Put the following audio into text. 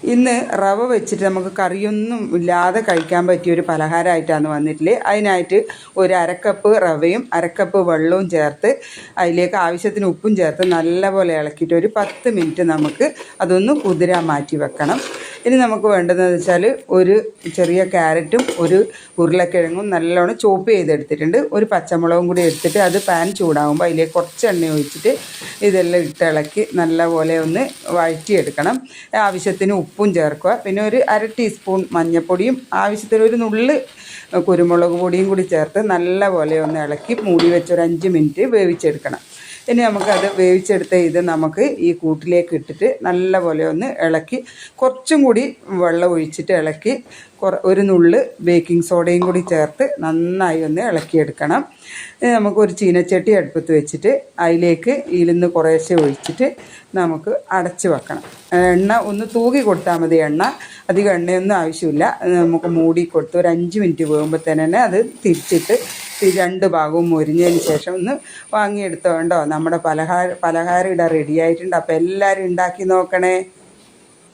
ഇന്ന് റവ വെച്ചിട്ട് നമുക്ക് കറിയൊന്നും ഇല്ലാതെ കഴിക്കാൻ പറ്റിയൊരു പലഹാരമായിട്ടാണ് വന്നിട്ടുള്ളത്. അതിനായിട്ട് ഒരു അരക്കപ്പ് റവയും അരക്കപ്പ് വെള്ളവും ചേർത്ത് അതിലേക്ക് ആവശ്യത്തിന് ഉപ്പും ചേർത്ത് നല്ലപോലെ ഇളക്കിയിട്ട് ഒരു 10 മിനിറ്റ് നമുക്ക് അതൊന്ന് കുതിരാൻ മാറ്റി വെക്കണം. ഇനി നമുക്ക് വേണ്ടതെന്ന് വെച്ചാൽ ഒരു ചെറിയ ക്യാരറ്റും ഒരു ഉരുളക്കിഴങ്ങും നല്ലോണം ചോപ്പ് ചെയ്തെടുത്തിട്ടുണ്ട്. ഒരു പച്ചമുളകും കൂടി എടുത്തിട്ട് അത് പാൻ ചൂടാകുമ്പോൾ അതിലേക്ക് കുറച്ച് എണ്ണ ഒഴിച്ചിട്ട് ഇതെല്ലാം ഇളക്കി നല്ലപോലെ ഒന്ന് വഴറ്റിയെടുക്കണം. ആവശ്യത്തിന് ഉപ്പും ചേർക്കുക. പിന്നെ ഒരു 1/2 ടീസ്പൂൺ മഞ്ഞൾപ്പൊടിയും ആവശ്യത്തിന് ഒരു നുള്ള് കുരുമുളക് പൊടിയും കൂടി ചേർത്ത് നല്ലപോലെ ഒന്ന് ഇളക്കി മൂടി വെച്ച് ഒരു 5 മിനിറ്റ് വേവിച്ചെടുക്കണം. ഇനി നമുക്കത് വേവിച്ചെടുത്ത ഇത് നമുക്ക് ഈ കൂട്ടിലേക്ക് ഇട്ടിട്ട് നല്ലപോലെ ഒന്ന് ഇളക്കി കുറച്ചും കൂടി വെള്ളം ഒഴിച്ചിട്ട് ഇളക്കി ഒരു നുള്ള് ബേക്കിംഗ് സോഡയും കൂടി ചേർത്ത് നന്നായി ഒന്ന് ഇളക്കിയെടുക്കണം. നമുക്കൊരു ചീനച്ചട്ടി അടുപ്പത്ത് വെച്ചിട്ട് അതിലേക്ക് ഇതിൽ കുറേശ്ശെ ഒഴിച്ചിട്ട് നമുക്ക് അടച്ച് വെക്കണം. എണ്ണ ഒന്ന് തൂകി കൊടുത്താൽ മതി. എണ്ണ അധികം എണ്ണയൊന്നും ആവശ്യമില്ല. നമുക്ക് മൂടി കൊടുത്ത് ഒരു 5 മിനിറ്റ് വേകുമ്പോൾ തന്നെ അത് തിരിച്ചിട്ട് 2 ഭാഗവും മൊരിഞ്ഞതിന് ശേഷം ഒന്ന് വാങ്ങിയെടുത്തോ. കണ്ടോ, നമ്മുടെ പലഹാരം ഇവിടെ റെഡി ആയിട്ടുണ്ട്. അപ്പോൾ എല്ലാവരും ഉണ്ടാക്കി നോക്കണേ.